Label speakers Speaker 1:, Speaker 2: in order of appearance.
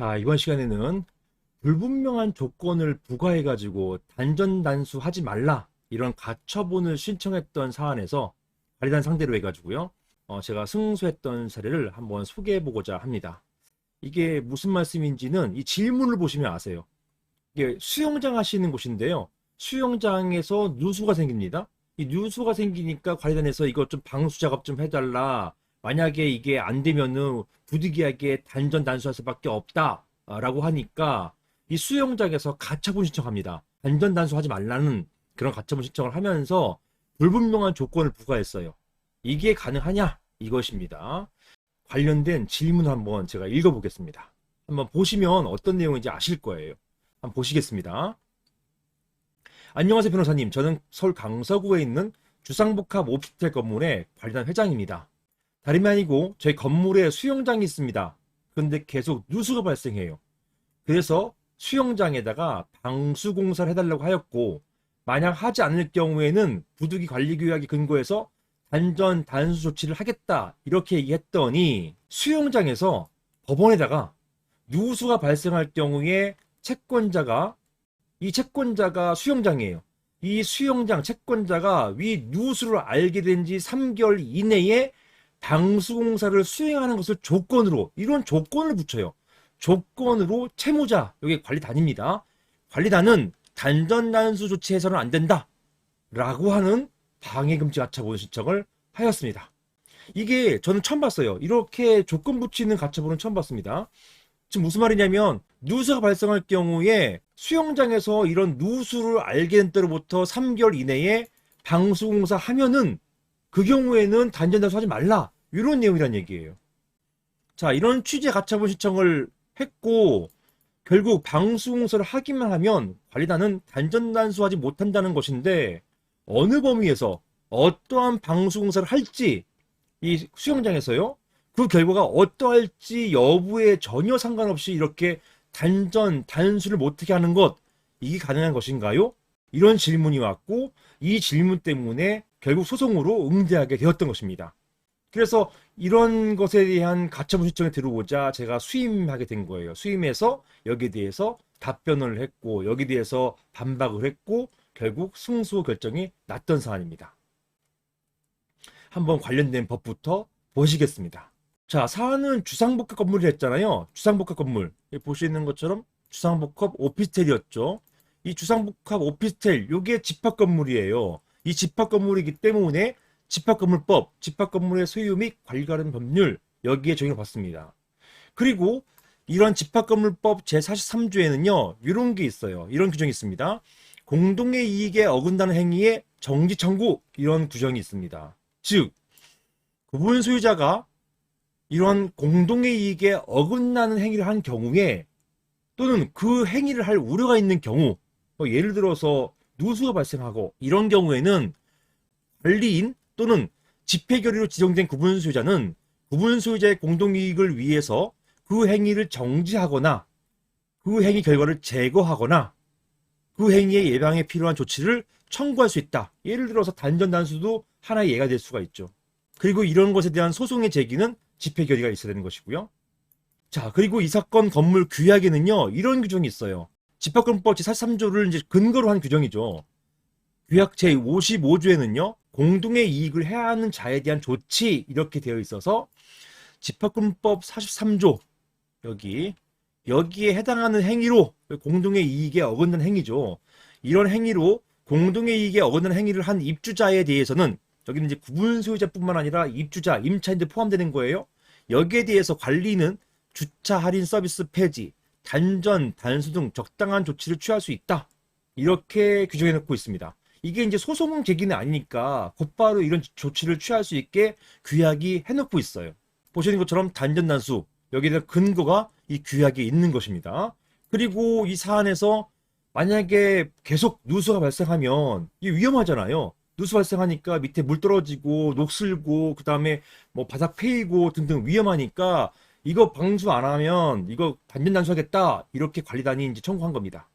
Speaker 1: 자, 이번 시간에는 불분명한 조건을 부과해가지고 단전단수하지 말라 이런 가처분을 신청했던 사안에서 관리단 상대로 해가지고요. 제가 승소했던 사례를 한번 소개해보고자 합니다. 이게 무슨 말씀인지는 이 질문을 보시면 아세요. 이게 수영장 하시는 곳인데요. 수영장에서 누수가 생깁니다. 이 누수가 생기니까 관리단에서 이거 좀 방수 작업 좀 해달라. 만약에 이게 안 되면은 부득이하게 단전 단수할 수밖에 없다. 라고 하니까 이 수영장에서 가처분 신청합니다. 단전 단수하지 말라는 그런 가처분 신청을 하면서 불분명한 조건을 부과했어요. 이게 가능하냐? 이것입니다. 관련된 질문을 한번 제가 읽어보겠습니다. 한번 보시면 어떤 내용인지 아실 거예요. 한번 보시겠습니다. 안녕하세요, 변호사님. 저는 서울 강서구에 있는 주상복합 오피스텔 건물의 관리단 회장입니다. 다름이 아니고 저희 건물에 수영장이 있습니다. 그런데 계속 누수가 발생해요. 그래서 수영장에다가 방수 공사를 해달라고 하였고, 만약 하지 않을 경우에는 부득이 관리규약에 근거해서 단전 단수 조치를 하겠다 이렇게 얘기했더니 수영장에서 법원에다가 누수가 발생할 경우에 이 채권자가 수영장이에요. 이 수영장 채권자가 위 누수를 알게 된 지 3개월 이내에 방수공사를 수행하는 것을 조건으로, 이런 조건을 붙여요. 조건으로 채무자, 여기 관리단입니다. 관리단은 단전단수 조치해서는 안 된다 라고 하는 방해금지 가처분 신청을 하였습니다. 이게 저는 처음 봤어요. 이렇게 조건 붙이는 가처분은 처음 봤습니다. 지금 무슨 말이냐면 누수가 발생할 경우에 수영장에서 이런 누수를 알게 된 때로부터 3개월 이내에 방수공사 하면은 그 경우에는 단전단수 하지 말라, 이런 내용이란 얘기예요. 자, 이런 취지의 가처분 신청을 했고 결국 방수공사를 하기만 하면 관리단은 단전단수하지 못한다는 것인데, 어느 범위에서 어떠한 방수공사를 할지, 이 수영장에서요, 그 결과가 어떠할지 여부에 전혀 상관없이 이렇게 단수를 못하게 하는 것, 이게 가능한 것인가요? 이런 질문이 왔고, 이 질문 때문에 결국 소송으로 응대하게 되었던 것입니다. 그래서 이런 것에 대한 가처분 신청에 들어오자 제가 수임하게 된 거예요. 수임해서 여기에 대해서 답변을 했고, 여기에 대해서 반박을 했고, 결국 승소 결정이 났던 사안입니다. 한번 관련된 법부터 보시겠습니다. 자, 사안은 주상복합 건물이 했잖아요. 주상복합 건물. 여기 보시는 것처럼 주상복합 오피스텔이었죠. 이 주상복합 오피스텔, 요게 집합 건물이에요. 이 집합 건물이기 때문에 집합건물법, 집합건물의 소유 및 관리 관련 법률, 여기에 적용을 받습니다. 그리고 이런 집합건물법 제43조에는요, 이런 게 있어요. 이런 규정이 있습니다. 공동의 이익에 어긋나는 행위의 정지 청구, 이런 규정이 있습니다. 즉, 구분 소유자가 이런 공동의 이익에 어긋나는 행위를 한 경우에, 또는 그 행위를 할 우려가 있는 경우, 예를 들어서 누수가 발생하고 이런 경우에는 관리인 또는 집회결의로 지정된 구분 소유자는 구분 소유자의 공동이익을 위해서 그 행위를 정지하거나 그 행위 결과를 제거하거나 그 행위의 예방에 필요한 조치를 청구할 수 있다. 예를 들어서 단전단수도 하나의 예가 될 수가 있죠. 그리고 이런 것에 대한 소송의 제기는 집회결의가 있어야 되는 것이고요. 자, 그리고 이 사건 건물 규약에는요, 이런 규정이 있어요. 집합건법 제43조를 이제 근거로 한 규정이죠. 규약 제55조에는요, 공동의 이익을 해야 하는 자에 대한 조치, 이렇게 되어 있어서 집합금법 43조, 여기에 해당하는 행위로, 공동의 이익에 어긋난 행위죠. 이런 행위로 공동의 이익에 어긋난 행위를 한 입주자에 대해서는, 여기는 이제 구분 소유자뿐만 아니라 입주자, 임차인도 포함되는 거예요. 여기에 대해서 관리는 주차 할인 서비스 폐지, 단전, 단수 등 적당한 조치를 취할 수 있다. 이렇게 규정해 놓고 있습니다. 이게 이제 소송 제기는 아니니까 곧바로 이런 조치를 취할 수 있게 규약이 해놓고 있어요. 보시는 것처럼 단전단수, 여기에 대한 근거가 이 규약에 있는 것입니다. 그리고 이 사안에서 만약에 계속 누수가 발생하면 이게 위험하잖아요. 누수 발생하니까 밑에 물 떨어지고 녹슬고 그 다음에 뭐 바닥 패이고 등등 위험하니까 이거 방수 안 하면 이거 단전단수하겠다, 이렇게 관리단이 이제 청구한 겁니다.